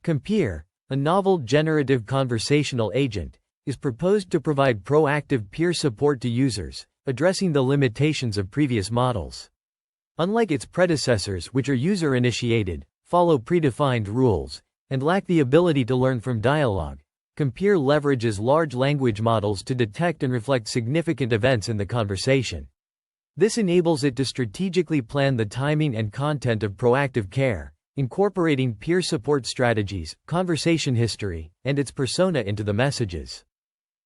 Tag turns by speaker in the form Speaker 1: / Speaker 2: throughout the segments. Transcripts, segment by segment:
Speaker 1: ComPeer, a novel generative conversational agent, is proposed to provide proactive peer support to users, addressing the limitations of previous models. Unlike its predecessors, which are user-initiated, follow predefined rules, and lack the ability to learn from dialogue, ComPeer leverages large language models to detect and reflect significant events in the conversation. This enables it to strategically plan the timing and content of proactive care, incorporating peer support strategies, conversation history, and its persona into the messages.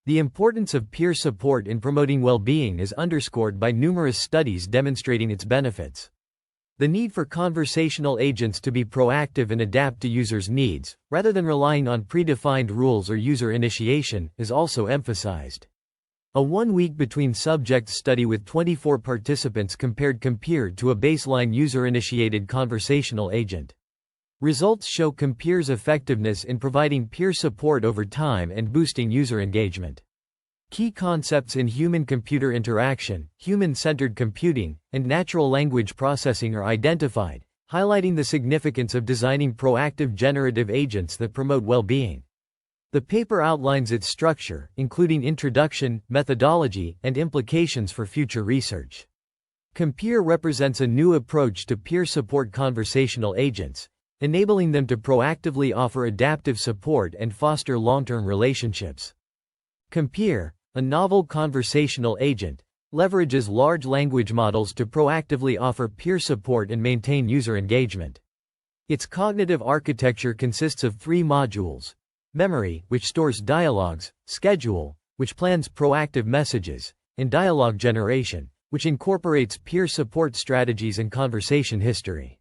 Speaker 1: The importance of peer support in promoting well-being is underscored by numerous studies demonstrating its benefits. The need for conversational agents to be proactive and adapt to users' needs, rather than relying on predefined rules or user initiation, is also emphasized. A 1-week between subjects study with 24 participants compared ComPeer to a baseline user-initiated conversational agent. Results show ComPeer's effectiveness in providing peer support over time and boosting user engagement. Key concepts in human-computer interaction, human-centered computing, and natural language processing are identified, highlighting the significance of designing proactive generative agents that promote well-being. The paper outlines its structure, including introduction, methodology, and implications for future research. ComPeer represents a new approach to peer support conversational agents, enabling them to proactively offer adaptive support and foster long-term relationships. ComPeer, a novel conversational agent, leverages large language models to proactively offer peer support and maintain user engagement. Its cognitive architecture consists of 3 modules: memory, which stores dialogues; schedule, which plans proactive messages; and dialogue generation, which incorporates peer support strategies and conversation history.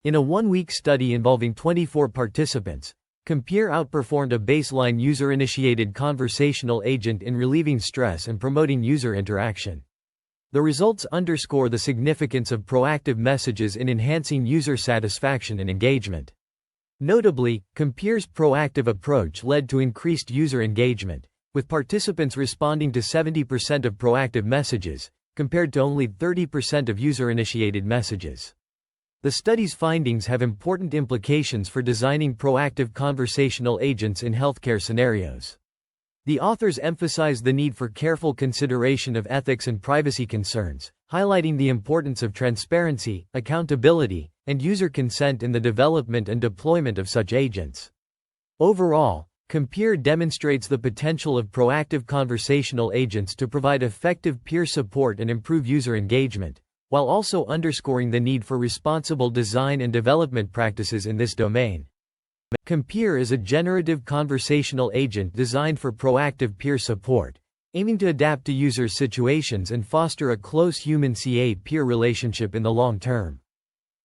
Speaker 1: In a 1-week study involving 24 participants, ComPeer outperformed a baseline user-initiated conversational agent in relieving stress and promoting user interaction. The results underscore the significance of proactive messages in enhancing user satisfaction and engagement. Notably, ComPeer's proactive approach led to increased user engagement, with participants responding to 70% of proactive messages, compared to only 30% of user-initiated messages. The study's findings have important implications for designing proactive conversational agents in healthcare scenarios. The authors emphasize the need for careful consideration of ethics and privacy concerns, highlighting the importance of transparency, accountability, and user consent in the development and deployment of such agents. Overall, ComPeer demonstrates the potential of proactive conversational agents to provide effective peer support and improve user engagement, while also underscoring the need for responsible design and development practices in this domain. ComPeer is a generative conversational agent designed for proactive peer support, aiming to adapt to users' situations and foster a close human-CA-peer relationship in the long term.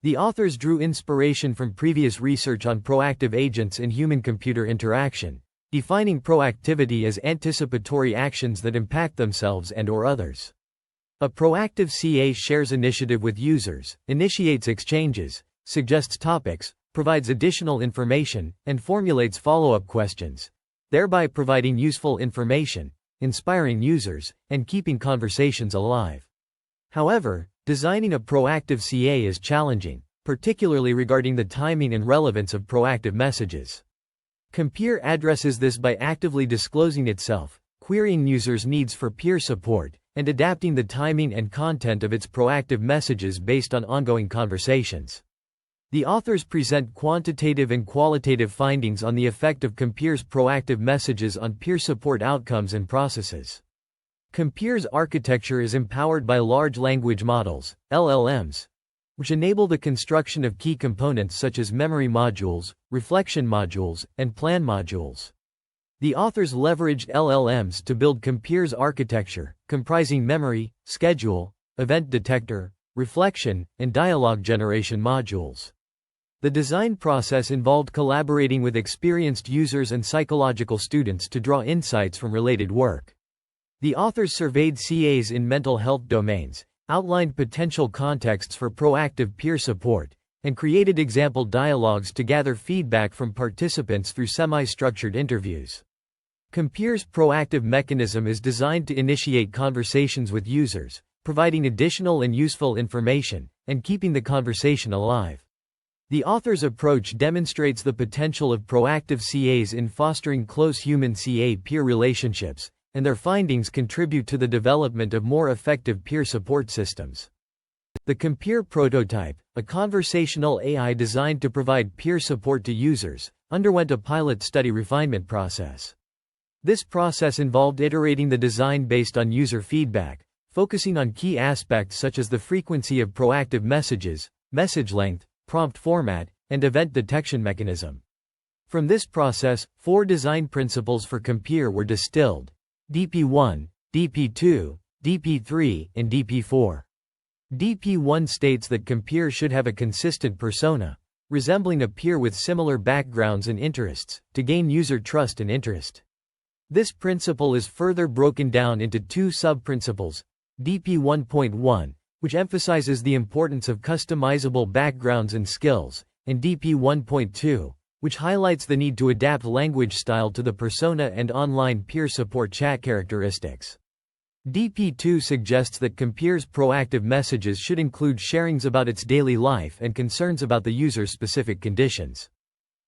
Speaker 1: The authors drew inspiration from previous research on proactive agents in human-computer interaction, defining proactivity as anticipatory actions that impact themselves and/or others. A proactive CA shares initiative with users, initiates exchanges, suggests topics, provides additional information, and formulates follow-up questions, thereby providing useful information, inspiring users, and keeping conversations alive. However, designing a proactive CA is challenging, particularly regarding the timing and relevance of proactive messages. ComPeer addresses this by actively disclosing itself, querying users' needs for peer support, and adapting the timing and content of its proactive messages based on ongoing conversations. The authors present quantitative and qualitative findings on the effect of ComPeer's proactive messages on peer support outcomes and processes. ComPeer's architecture is empowered by large language models, LLMs, which enable the construction of key components such as memory modules, reflection modules, and plan modules. The authors leveraged LLMs to build ComPeer's architecture, comprising memory, schedule, event detector, reflection, and dialogue generation modules. The design process involved collaborating with experienced users and psychological students to draw insights from related work. The authors surveyed CAs in mental health domains, outlined potential contexts for proactive peer support, and created example dialogues to gather feedback from participants through semi-structured interviews. ComPeer's proactive mechanism is designed to initiate conversations with users, providing additional and useful information, and keeping the conversation alive. The author's approach demonstrates the potential of proactive CAs in fostering close human-CA peer relationships, and their findings contribute to the development of more effective peer support systems. The ComPeer prototype, a conversational AI designed to provide peer support to users, underwent a pilot study refinement process. This process involved iterating the design based on user feedback, focusing on key aspects such as the frequency of proactive messages, message length, prompt format, and event detection mechanism. From this process, 4 design principles for ComPeer were distilled: DP1, DP2, DP3, and DP4. DP1 states that ComPeer should have a consistent persona, resembling a peer with similar backgrounds and interests, to gain user trust and interest. This principle is further broken down into 2 sub-principles: DP1.1, which emphasizes the importance of customizable backgrounds and skills, and DP1.2, which highlights the need to adapt language style to the persona and online peer support chat characteristics. DP2 suggests that ComPeer's proactive messages should include sharings about its daily life and concerns about the user's specific conditions.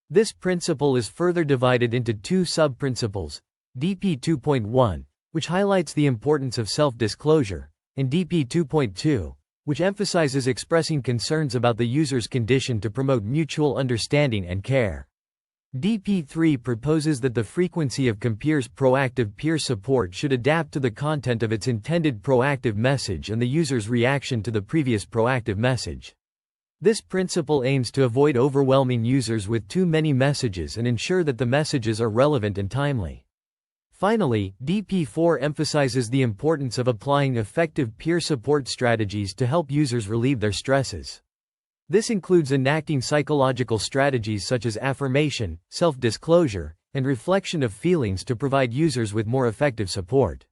Speaker 1: This principle is further divided into 2 sub-principles: DP2.1, which highlights the importance of self-disclosure, and DP2.2, which emphasizes expressing concerns about the user's condition to promote mutual understanding and care. DP3 proposes that the frequency of ComPeer's proactive peer support should adapt to the content of its intended proactive message and the user's reaction to the previous proactive message. This principle aims to avoid overwhelming users with too many messages and ensure that the messages are relevant and timely. Finally, DP4 emphasizes the importance of applying effective peer support strategies to help users relieve their stresses. This includes enacting psychological strategies such as affirmation, self-disclosure, and reflection of feelings to provide users with more effective support.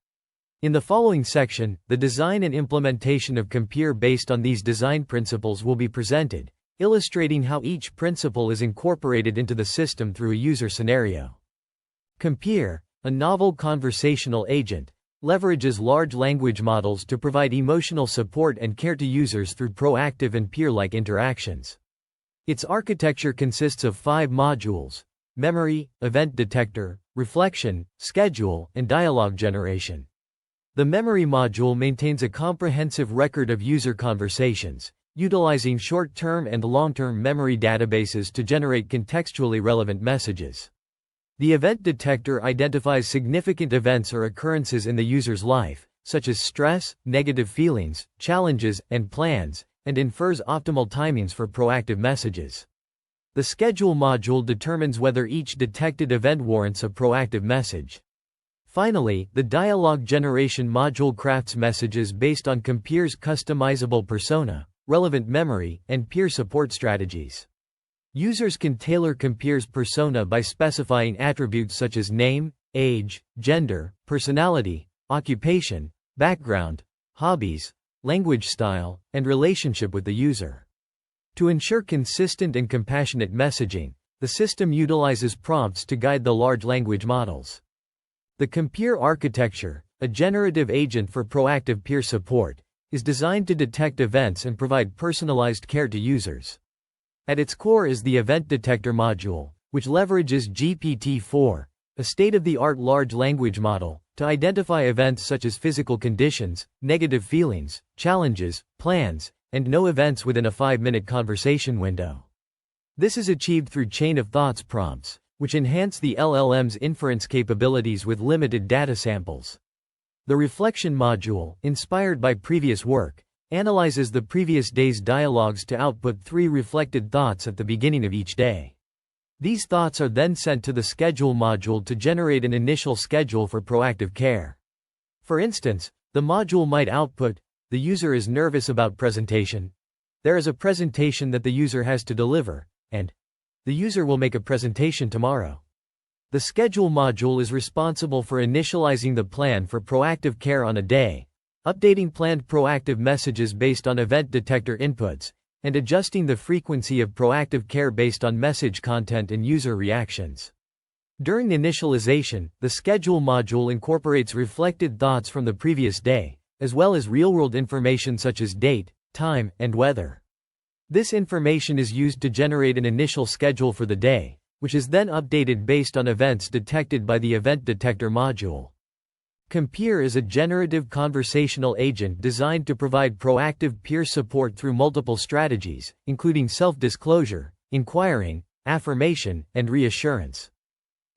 Speaker 1: In the following section, the design and implementation of ComPeer based on these design principles will be presented, illustrating how each principle is incorporated into the system through a user scenario. ComPeer, a novel conversational agent, leverages large language models to provide emotional support and care to users through proactive and peer-like interactions. Its architecture consists of 5 modules: memory, event detector, reflection, schedule, and dialogue generation. The memory module maintains a comprehensive record of user conversations, utilizing short-term and long-term memory databases to generate contextually relevant messages. The event detector identifies significant events or occurrences in the user's life, such as stress, negative feelings, challenges, and plans, and infers optimal timings for proactive messages. The schedule module determines whether each detected event warrants a proactive message. Finally, the dialogue generation module crafts messages based on ComPeer's customizable persona, relevant memory, and peer support strategies. Users can tailor ComPeer's persona by specifying attributes such as name, age, gender, personality, occupation, background, hobbies, language style, and relationship with the user. To ensure consistent and compassionate messaging, the system utilizes prompts to guide the large language models. The ComPeer architecture, a generative agent for proactive peer support, is designed to detect events and provide personalized care to users. At its core is the event detector module, which leverages GPT-4, a state-of-the-art large language model, to identify events such as physical conditions, negative feelings, challenges, plans, and no events within a 5-minute conversation window. This is achieved through chain-of-thoughts prompts, which enhance the LLM's inference capabilities with limited data samples. The reflection module, inspired by previous work, analyzes the previous day's dialogues to output 3 reflected thoughts at the beginning of each day. These thoughts are then sent to the schedule module to generate an initial schedule for proactive care. For instance, the module might output, "The user is nervous about presentation. There is a presentation that the user has to deliver," and "The user will make a presentation tomorrow." The schedule module is responsible for initializing the plan for proactive care on a day, updating planned proactive messages based on event detector inputs, and adjusting the frequency of proactive care based on message content and user reactions. During initialization, the schedule module incorporates reflected thoughts from the previous day, as well as real-world information such as date, time, and weather. This information is used to generate an initial schedule for the day, which is then updated based on events detected by the event detector module. ComPeer is a generative conversational agent designed to provide proactive peer support through multiple strategies, including self-disclosure, inquiring, affirmation, and reassurance.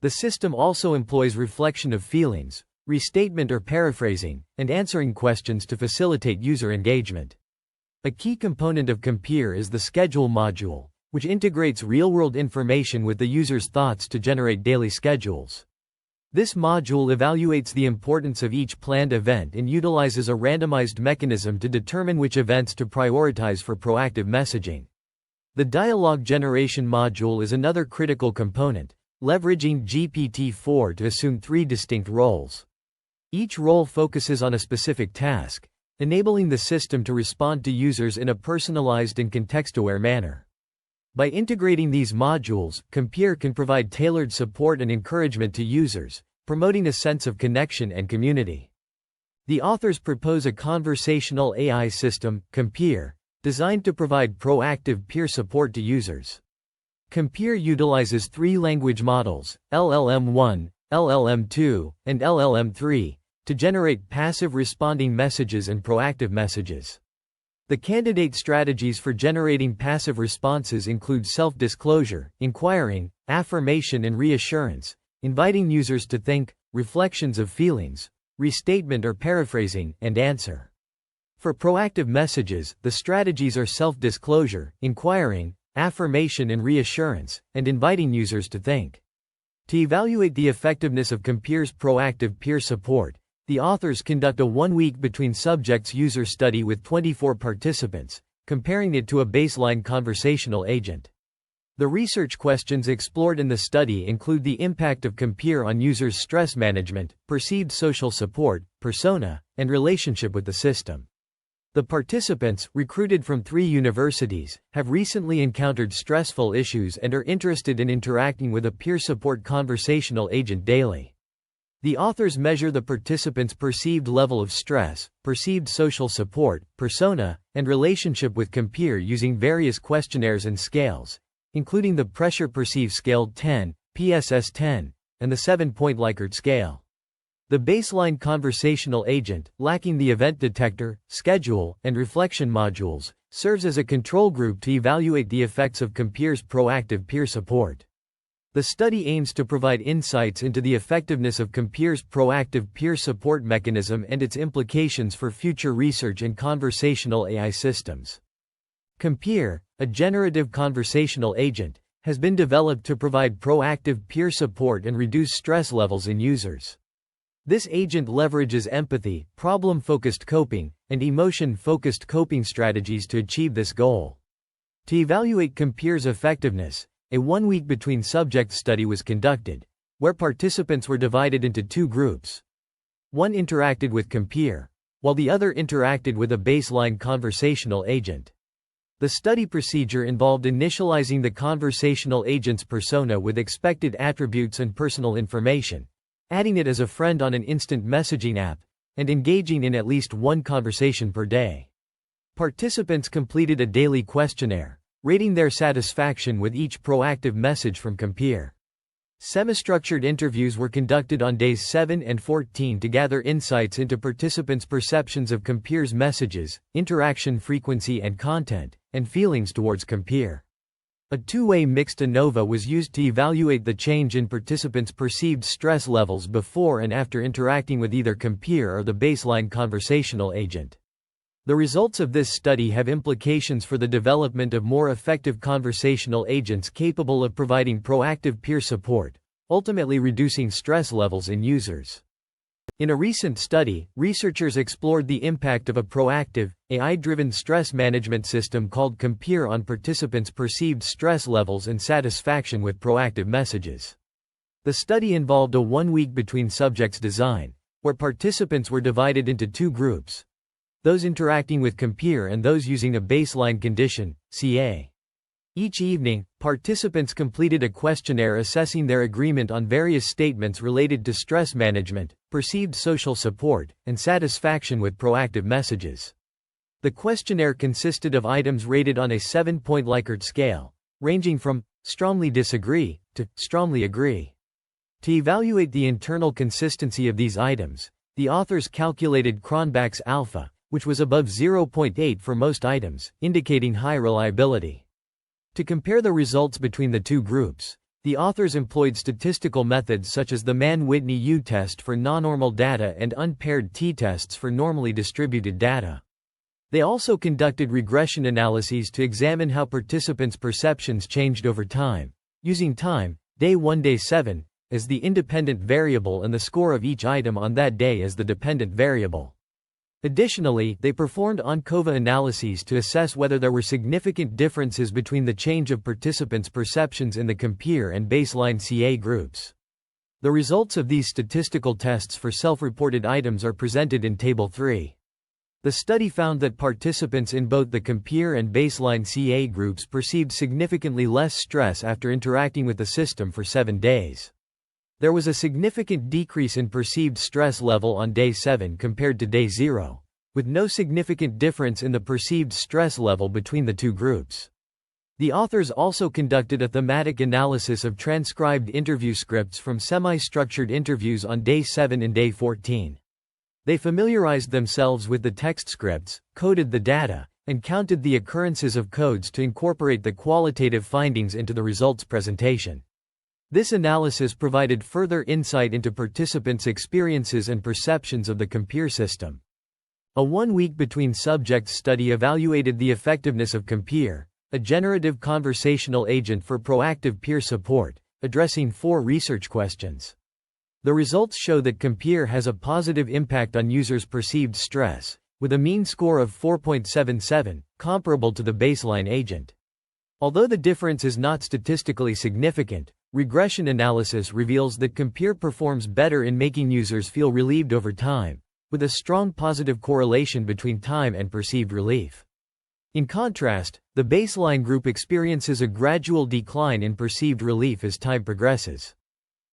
Speaker 1: The system also employs reflection of feelings, restatement or paraphrasing, and answering questions to facilitate user engagement. A key component of ComPeer is the schedule module, which integrates real-world information with the user's thoughts to generate daily schedules. This module evaluates the importance of each planned event and utilizes a randomized mechanism to determine which events to prioritize for proactive messaging. The dialogue generation module is another critical component, leveraging GPT-4 to assume 3 distinct roles. Each role focuses on a specific task, enabling the system to respond to users in a personalized and context-aware manner. By integrating these modules, ComPeer can provide tailored support and encouragement to users, promoting a sense of connection and community. The authors propose a conversational AI system, ComPeer, designed to provide proactive peer support to users. ComPeer utilizes 3 language models, LLM-1, LLM-2, and LLM-3, to generate passive responding messages and proactive messages. The candidate strategies for generating passive responses include self-disclosure, inquiring, affirmation and reassurance, inviting users to think, reflections of feelings, restatement or paraphrasing, and answer. For proactive messages, the strategies are self-disclosure, inquiring, affirmation and reassurance, and inviting users to think. To evaluate the effectiveness of ComPeer's proactive peer support, the authors conduct a 1-week between subjects user study with 24 participants, comparing it to a baseline conversational agent. The research questions explored in the study include the impact of ComPeer on users' stress management, perceived social support, persona, and relationship with the system. The participants, recruited from 3 universities, have recently encountered stressful issues and are interested in interacting with a peer support conversational agent daily. The authors measure the participants' perceived level of stress, perceived social support, persona, and relationship with ComPeer using various questionnaires and scales, including the Pressure Perceived Scale 10, PSS-10, and the 7-point Likert scale. The baseline conversational agent, lacking the event detector, schedule, and reflection modules, serves as a control group to evaluate the effects of ComPeer's proactive peer support. The study aims to provide insights into the effectiveness of ComPeer's proactive peer support mechanism and its implications for future research in conversational AI systems. ComPeer, a generative conversational agent, has been developed to provide proactive peer support and reduce stress levels in users. This agent leverages empathy, problem-focused coping, and emotion-focused coping strategies to achieve this goal. To evaluate ComPeer's effectiveness, a 1-week between subjects study was conducted, where participants were divided into 2 groups. One interacted with ComPeer, while the other interacted with a baseline conversational agent. The study procedure involved initializing the conversational agent's persona with expected attributes and personal information, adding it as a friend on an instant messaging app, and engaging in at least 1 conversation per day. Participants completed a daily questionnaire, rating their satisfaction with each proactive message from ComPeer. Semi-structured interviews were conducted on days 7 and 14 to gather insights into participants' perceptions of ComPeer's messages, interaction frequency and content, and feelings towards ComPeer. A 2-way mixed ANOVA was used to evaluate the change in participants' perceived stress levels before and after interacting with either ComPeer or the baseline conversational agent. The results of this study have implications for the development of more effective conversational agents capable of providing proactive peer support, ultimately reducing stress levels in users. In a recent study, researchers explored the impact of a proactive, AI-driven stress management system called ComPeer on participants' perceived stress levels and satisfaction with proactive messages. The study involved a 1-week between subjects design, where participants were divided into 2 groups: those interacting with ComPeer and those using a baseline condition, CA. Each evening, participants completed a questionnaire assessing their agreement on various statements related to stress management, perceived social support, and satisfaction with proactive messages. The questionnaire consisted of items rated on a 7-point Likert scale, ranging from strongly disagree to strongly agree. To evaluate the internal consistency of these items, the authors calculated Cronbach's alpha, which was above 0.8 for most items, indicating high reliability. To compare the results between the two groups, the authors employed statistical methods such as the Mann-Whitney U-test for non-normal data and unpaired t-tests for normally distributed data. They also conducted regression analyses to examine how participants' perceptions changed over time, using time, day 1 day 7, as the independent variable and the score of each item on that day as the dependent variable. Additionally, they performed ANCOVA analyses to assess whether there were significant differences between the change of participants' perceptions in the ComPeer and baseline CA groups. The results of these statistical tests for self-reported items are presented in Table 3. The study found that participants in both the ComPeer and baseline CA groups perceived significantly less stress after interacting with the system for 7 days. There was a significant decrease in perceived stress level on day 7 compared to day 0, with no significant difference in the perceived stress level between the two groups. The authors also conducted a thematic analysis of transcribed interview scripts from semi-structured interviews on day 7 and day 14. They familiarized themselves with the text scripts, coded the data, and counted the occurrences of codes to incorporate the qualitative findings into the results presentation. This analysis provided further insight into participants' experiences and perceptions of the ComPeer system. A 1-week between subjects study evaluated the effectiveness of ComPeer, a generative conversational agent for proactive peer support, addressing 4 research questions. The results show that ComPeer has a positive impact on users' perceived stress, with a mean score of 4.77, comparable to the baseline agent. Although the difference is not statistically significant, regression analysis reveals that ComPeer performs better in making users feel relieved over time, with a strong positive correlation between time and perceived relief. In contrast, the baseline group experiences a gradual decline in perceived relief as time progresses.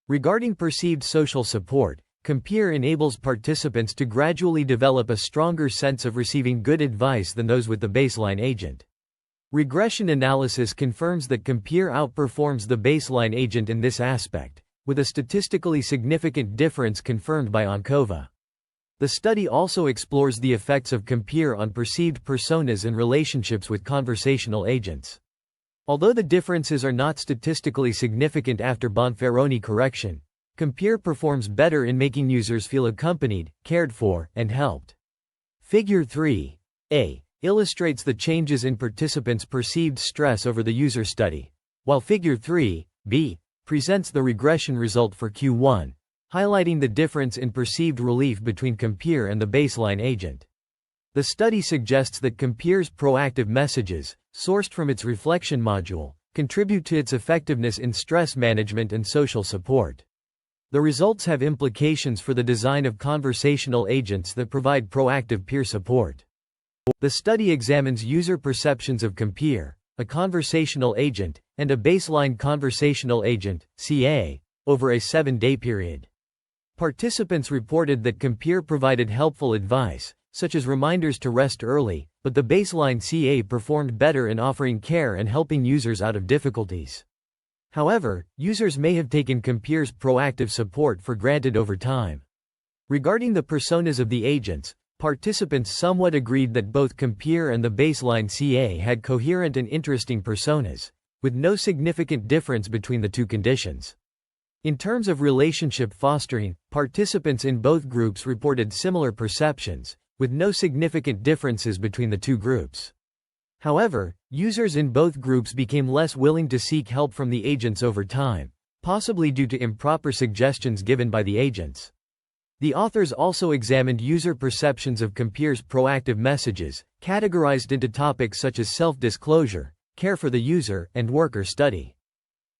Speaker 1: Regarding perceived social support, ComPeer enables participants to gradually develop a stronger sense of receiving good advice than those with the baseline agent. Regression analysis confirms that ComPeer outperforms the baseline agent in this aspect, with a statistically significant difference confirmed by ANCOVA. The study also explores the effects of ComPeer on perceived personas and relationships with conversational agents. Although the differences are not statistically significant after Bonferroni correction, ComPeer performs better in making users feel accompanied, cared for, and helped. Figure 3a illustrates the changes in participants' perceived stress over the user study, while Figure 3b presents the regression result for Q1, highlighting the difference in perceived relief between ComPeer and the baseline agent. The study suggests that ComPeer's proactive messages, sourced from its reflection module, contribute to its effectiveness in stress management and social support. The results have implications for the design of conversational agents that provide proactive peer support. The study examines user perceptions of ComPeer, a conversational agent, and a baseline conversational agent, CA, over a 7-day period. Participants reported that ComPeer provided helpful advice, such as reminders to rest early, but the baseline CA performed better in offering care and helping users out of difficulties. However, users may have taken ComPeer's proactive support for granted over time. Regarding the personas of the agents, participants somewhat agreed that both ComPeer and the baseline CA had coherent and interesting personas, with no significant difference between the two conditions. In terms of relationship fostering, participants in both groups reported similar perceptions, with no significant differences between the two groups. However, users in both groups became less willing to seek help from the agents over time, possibly due to improper suggestions given by the agents. The authors also examined user perceptions of ComPeer's proactive messages, categorized into topics such as self-disclosure, care for the user, and worker study.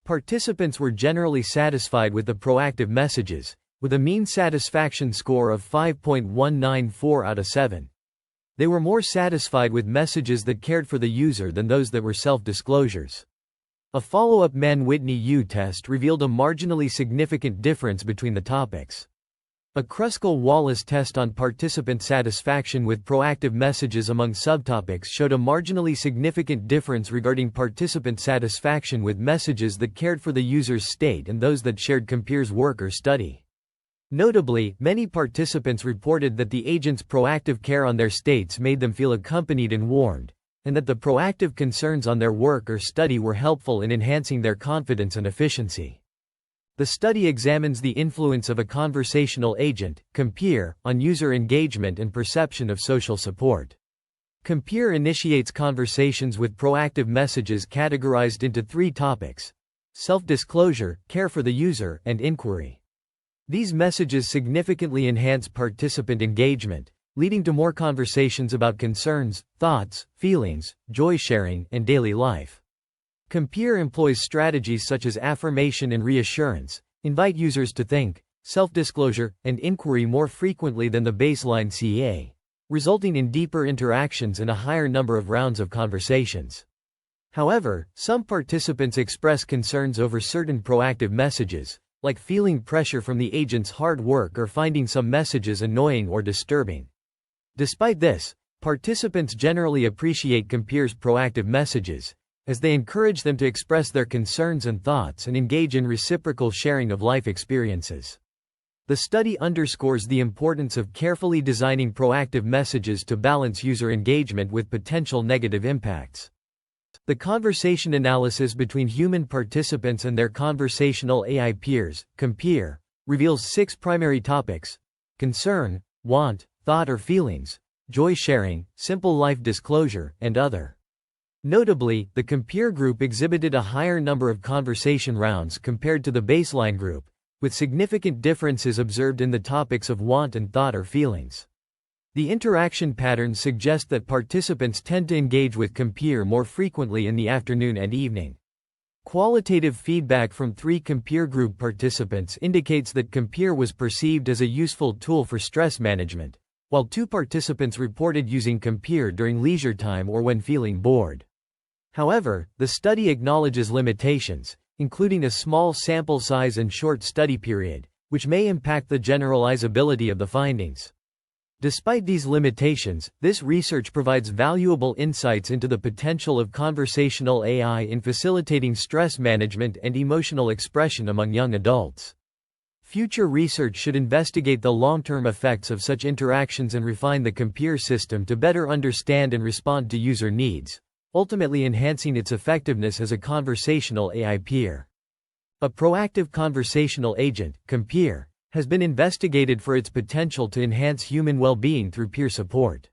Speaker 1: Participants were generally satisfied with the proactive messages, with a mean satisfaction score of 5.194 out of 7. They were more satisfied with messages that cared for the user than those that were self-disclosures. A follow-up Mann-Whitney U test revealed a marginally significant difference between the topics. A Kruskal-Wallis test on participant satisfaction with proactive messages among subtopics showed a marginally significant difference regarding participant satisfaction with messages that cared for the user's state and those that shared ComPeer's work or study. Notably, many participants reported that the agent's proactive care on their states made them feel accompanied and warned, and that the proactive concerns on their work or study were helpful in enhancing their confidence and efficiency. The study examines the influence of a conversational agent, ComPeer, on user engagement and perception of social support. ComPeer initiates conversations with proactive messages categorized into 3 topics: self-disclosure, care for the user, and inquiry. These messages significantly enhance participant engagement, leading to more conversations about concerns, thoughts, feelings, joy sharing, and daily life. ComPeer employs strategies such as affirmation and reassurance, invite users to think, self-disclosure, and inquiry more frequently than the baseline CA, resulting in deeper interactions and a higher number of rounds of conversations. However, some participants express concerns over certain proactive messages, like feeling pressure from the agent's hard work or finding some messages annoying or disturbing. Despite this, participants generally appreciate ComPeer's proactive messages, as they encourage them to express their concerns and thoughts and engage in reciprocal sharing of life experiences. The study underscores the importance of carefully designing proactive messages to balance user engagement with potential negative impacts. The conversation analysis between human participants and their conversational AI peers, ComPeer, reveals 6 primary topics: concern, want, thought or feelings, joy sharing, simple life disclosure, and other. Notably, the ComPeer group exhibited a higher number of conversation rounds compared to the baseline group, with significant differences observed in the topics of want and thought or feelings. The interaction patterns suggest that participants tend to engage with ComPeer more frequently in the afternoon and evening. Qualitative feedback from 3 ComPeer group participants indicates that ComPeer was perceived as a useful tool for stress management, while 2 participants reported using ComPeer during leisure time or when feeling bored. However, the study acknowledges limitations, including a small sample size and short study period, which may impact the generalizability of the findings. Despite these limitations, this research provides valuable insights into the potential of conversational AI in facilitating stress management and emotional expression among young adults. Future research should investigate the long-term effects of such interactions and refine the ComPeer system to better understand and respond to user needs, ultimately enhancing its effectiveness as a conversational AI peer. A proactive conversational agent, ComPeer, has been investigated for its potential to enhance human well-being through peer support.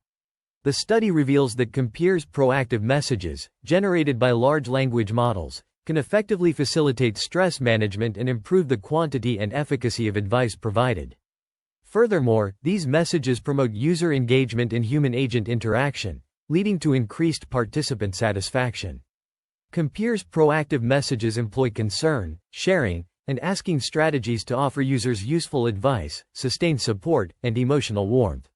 Speaker 1: The study reveals that ComPeer's proactive messages, generated by large language models, can effectively facilitate stress management and improve the quantity and efficacy of advice provided. Furthermore, these messages promote user engagement in human-agent interaction, leading to increased participant satisfaction. ComPeer's proactive messages employ concern, sharing, and asking strategies to offer users useful advice, sustain support, and emotional warmth.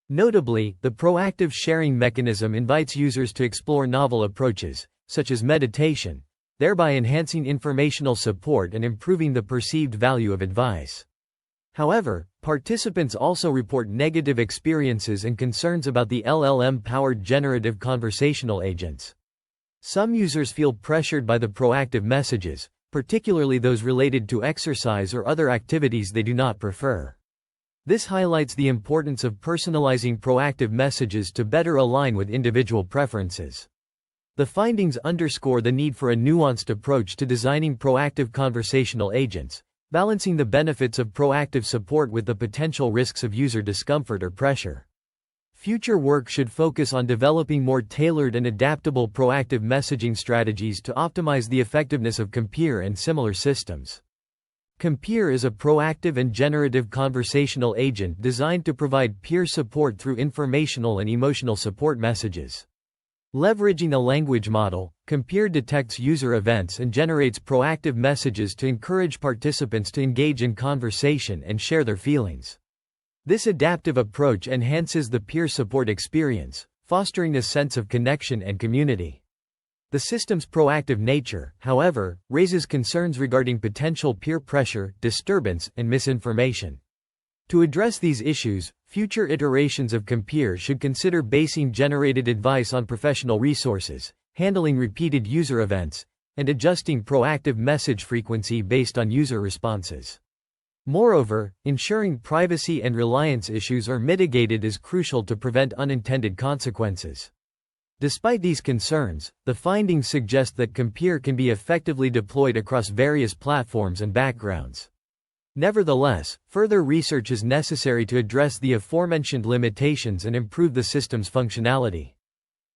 Speaker 1: Notably, the proactive sharing mechanism invites users to explore novel approaches, such as meditation, thereby enhancing informational support and improving the perceived value of advice. However, participants also report negative experiences and concerns about the LLM-powered generative conversational agents. Some users feel pressured by the proactive messages, particularly those related to exercise or other activities they do not prefer. This highlights the importance of personalizing proactive messages to better align with individual preferences. The findings underscore the need for a nuanced approach to designing proactive conversational agents, balancing the benefits of proactive support with the potential risks of user discomfort or pressure. Future work should focus on developing more tailored and adaptable proactive messaging strategies to optimize the effectiveness of ComPeer and similar systems. ComPeer is a proactive and generative conversational agent designed to provide peer support through informational and emotional support messages. Leveraging a language model, ComPeer detects user events and generates proactive messages to encourage participants to engage in conversation and share their feelings. This adaptive approach enhances the peer support experience, fostering a sense of connection and community. The system's proactive nature, however, raises concerns regarding potential peer pressure, disturbance, and misinformation. To address these issues, future iterations of ComPeer should consider basing generated advice on professional resources, handling repeated user events, and adjusting proactive message frequency based on user responses. Moreover, ensuring privacy and reliance issues are mitigated is crucial to prevent unintended consequences. Despite these concerns, the findings suggest that ComPeer can be effectively deployed across various platforms and backgrounds. Nevertheless, further research is necessary to address the aforementioned limitations and improve the system's functionality.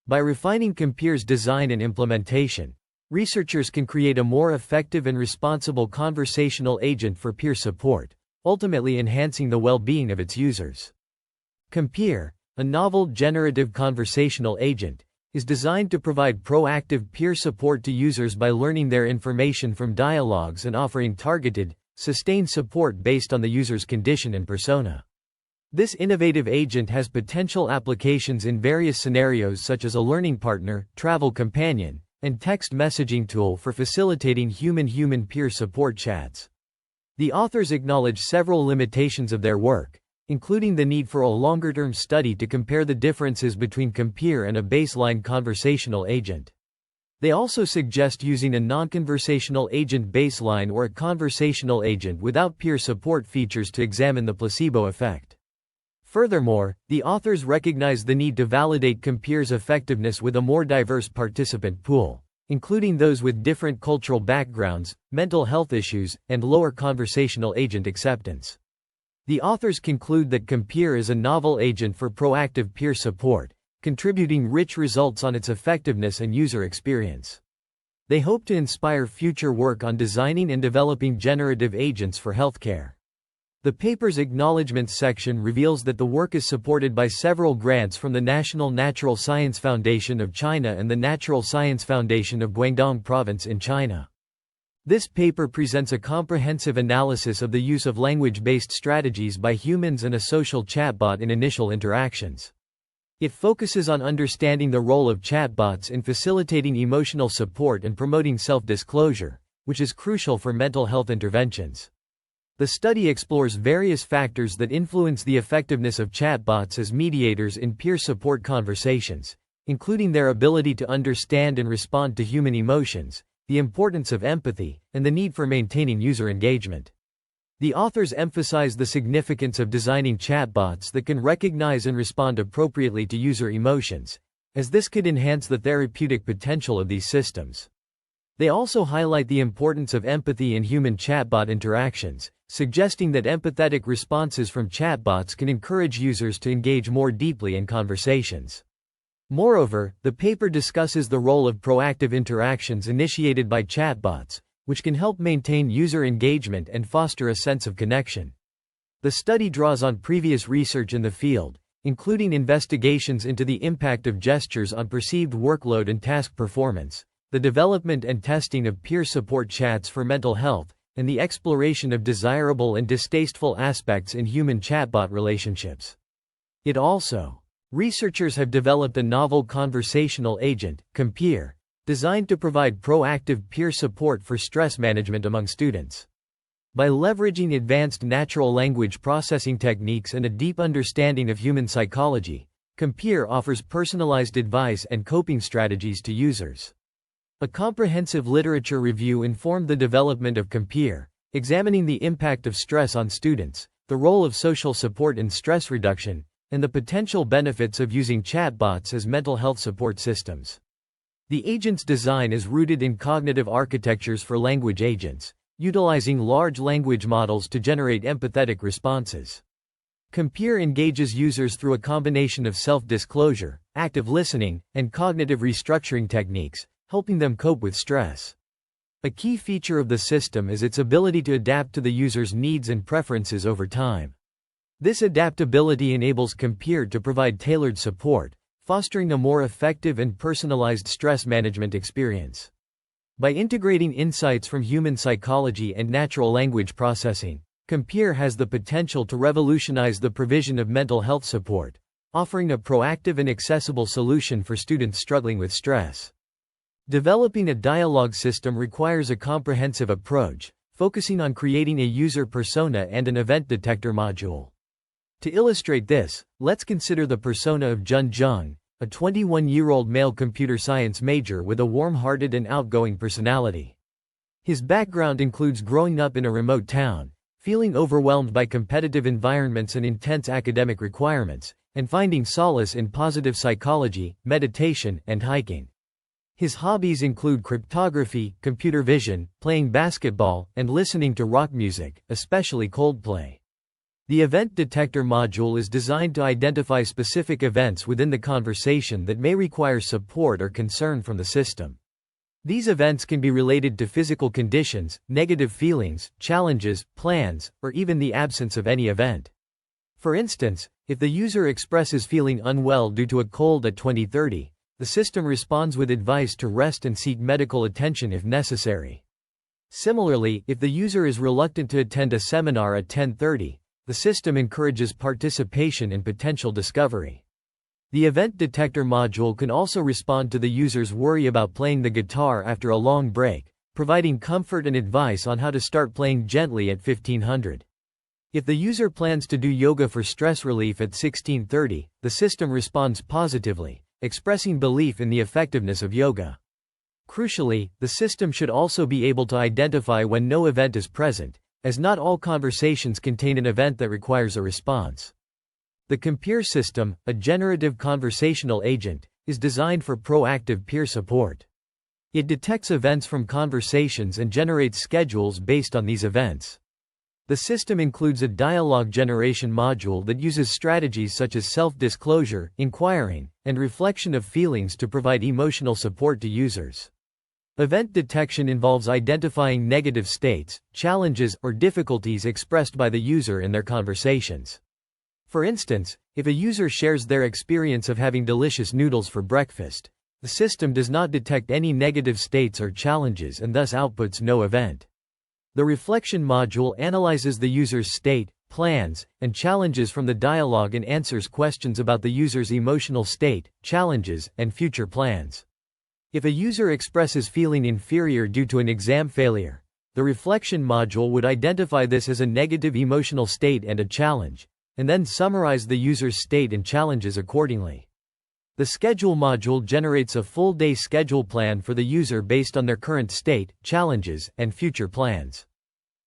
Speaker 1: By refining ComPeer's design and implementation, researchers can create a more effective and responsible conversational agent for peer support, ultimately enhancing the well-being of its users. ComPeer, a novel generative conversational agent, is designed to provide proactive peer support to users by learning their information from dialogues and offering targeted, sustained support based on the user's condition and persona. This innovative agent has potential applications in various scenarios such as a learning partner, travel companion, and text messaging tool for facilitating human-human peer support chats. The authors acknowledge several limitations of their work, including the need for a longer-term study to compare the differences between ComPeer and a baseline conversational agent. They also suggest using a non-conversational agent baseline or a conversational agent without peer support features to examine the placebo effect. Furthermore, the authors recognize the need to validate ComPeer's effectiveness with a more diverse participant pool, including those with different cultural backgrounds, mental health issues, and lower conversational agent acceptance. The authors conclude that ComPeer is a novel agent for proactive peer support, contributing rich results on its effectiveness and user experience. They hope to inspire future work on designing and developing generative agents for healthcare. The paper's acknowledgements section reveals that the work is supported by several grants from the National Natural Science Foundation of China and the Natural Science Foundation of Guangdong Province in China. This paper presents a comprehensive analysis of the use of language-based strategies by humans and a social chatbot in initial interactions. It focuses on understanding the role of chatbots in facilitating emotional support and promoting self-disclosure, which is crucial for mental health interventions. The study explores various factors that influence the effectiveness of chatbots as mediators in peer support conversations, including their ability to understand and respond to human emotions, the importance of empathy, and the need for maintaining user engagement. The authors emphasize the significance of designing chatbots that can recognize and respond appropriately to user emotions, as this could enhance the therapeutic potential of these systems. They also highlight the importance of empathy in human chatbot interactions, suggesting that empathetic responses from chatbots can encourage users to engage more deeply in conversations. Moreover, the paper discusses the role of proactive interactions initiated by chatbots, which can help maintain user engagement and foster a sense of connection. The study draws on previous research in the field, including investigations into the impact of gestures on perceived workload and task performance, the development and testing of peer support chats for mental health, and the exploration of desirable and distasteful aspects in human chatbot relationships. Researchers have developed a novel conversational agent, ComPeer, designed to provide proactive peer support for stress management among students. By leveraging advanced natural language processing techniques and a deep understanding of human psychology, ComPeer offers personalized advice and coping strategies to users. A comprehensive literature review informed the development of ComPeer, examining the impact of stress on students, the role of social support in stress reduction, and the potential benefits of using chatbots as mental health support systems. The agent's design is rooted in cognitive architectures for language agents, utilizing large language models to generate empathetic responses. ComPeer engages users through a combination of self-disclosure, active listening, and cognitive restructuring techniques, helping them cope with stress. A key feature of the system is its ability to adapt to the user's needs and preferences over time. This adaptability enables ComPeer to provide tailored support, fostering a more effective and personalized stress management experience. By integrating insights from human psychology and natural language processing, ComPeer has the potential to revolutionize the provision of mental health support, offering a proactive and accessible solution for students struggling with stress. Developing a dialogue system requires a comprehensive approach, focusing on creating a user persona and an event detector module. To illustrate this, let's consider the persona of Zheng, a 21-year-old male computer science major with a warm-hearted and outgoing personality. His background includes growing up in a remote town, feeling overwhelmed by competitive environments and intense academic requirements, and finding solace in positive psychology, meditation, and hiking. His hobbies include cryptography, computer vision, playing basketball, and listening to rock music, especially Coldplay. The event detector module is designed to identify specific events within the conversation that may require support or concern from the system. These events can be related to physical conditions, negative feelings, challenges, plans, or even the absence of any event. For instance, if the user expresses feeling unwell due to a cold at 20:30, the system responds with advice to rest and seek medical attention if necessary. Similarly, if the user is reluctant to attend a seminar at 10:30, the system encourages participation and potential discovery. The event detector module can also respond to the user's worry about playing the guitar after a long break, providing comfort and advice on how to start playing gently at 1500. If the user plans to do yoga for stress relief at 16:30, the system responds positively, expressing belief in the effectiveness of yoga. Crucially, the system should also be able to identify when no event is present, as not all conversations contain an event that requires a response. The ComPeer system, a generative conversational agent, is designed for proactive peer support. It detects events from conversations and generates schedules based on these events. The system includes a dialogue generation module that uses strategies such as self-disclosure, inquiring, and reflection of feelings to provide emotional support to users. Event detection involves identifying negative states, challenges, or difficulties expressed by the user in their conversations. For instance, if a user shares their experience of having delicious noodles for breakfast, the system does not detect any negative states or challenges and thus outputs no event. The reflection module analyzes the user's state, plans, and challenges from the dialogue and answers questions about the user's emotional state, challenges, and future plans. If a user expresses feeling inferior due to an exam failure, the reflection module would identify this as a negative emotional state and a challenge, and then summarize the user's state and challenges accordingly. The schedule module generates a full-day schedule plan for the user based on their current state, challenges, and future plans.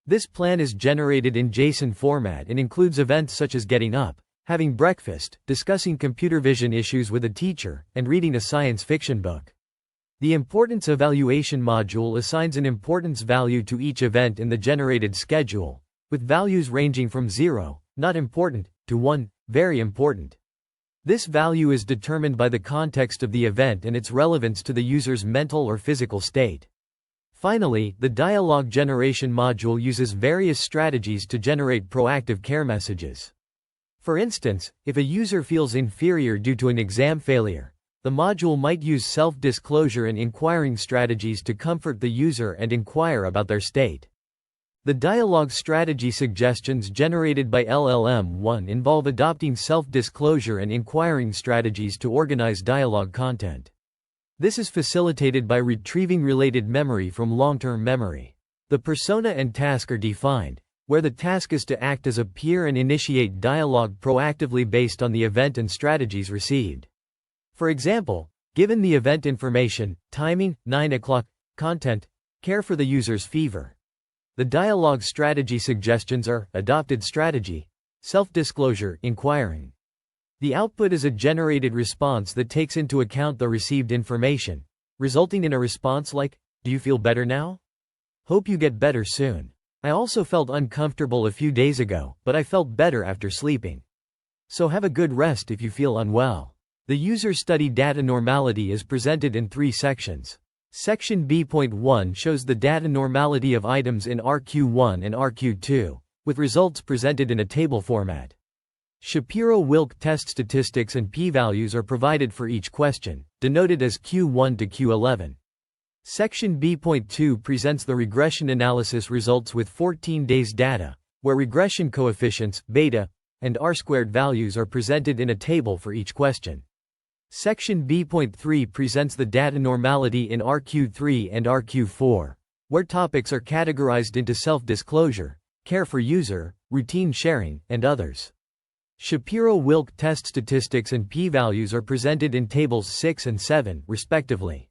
Speaker 1: This plan is generated in JSON format and includes events such as getting up, having breakfast, discussing computer vision issues with a teacher, and reading a science fiction book. The importance evaluation module assigns an importance value to each event in the generated schedule, with values ranging from 0, not important, to 1, very important. This value is determined by the context of the event and its relevance to the user's mental or physical state. Finally, the dialogue generation module uses various strategies to generate proactive care messages. For instance, if a user feels inferior due to an exam failure, the module might use self-disclosure and inquiring strategies to comfort the user and inquire about their state. The dialogue strategy suggestions generated by LLM-1 involve adopting self-disclosure and inquiring strategies to organize dialogue content. This is facilitated by retrieving related memory from long-term memory. The persona and task are defined, where the task is to act as a peer and initiate dialogue proactively based on the event and strategies received. For example, given the event information, timing, 9 o'clock, content, care for the user's fever. The dialogue strategy suggestions are adopted strategy, self-disclosure, inquiring. The output is a generated response that takes into account the received information, resulting in a response like, "Do you feel better now? Hope you get better soon. I also felt uncomfortable a few days ago, but I felt better after sleeping. So have a good rest if you feel unwell." The user study data normality is presented in 3 sections. Section B.1 shows the data normality of items in RQ1 and RQ2, with results presented in a table format. Shapiro-Wilk test statistics and p-values are provided for each question, denoted as Q1 to Q11. Section B.2 presents the regression analysis results with 14 days data, where regression coefficients, beta, and R-squared values are presented in a table for each question. Section B.3 presents the data normality in RQ3 and RQ4, where topics are categorized into self-disclosure, care for user, routine sharing, and others. Shapiro-Wilk test statistics and p-values are presented in tables 6 and 7, respectively.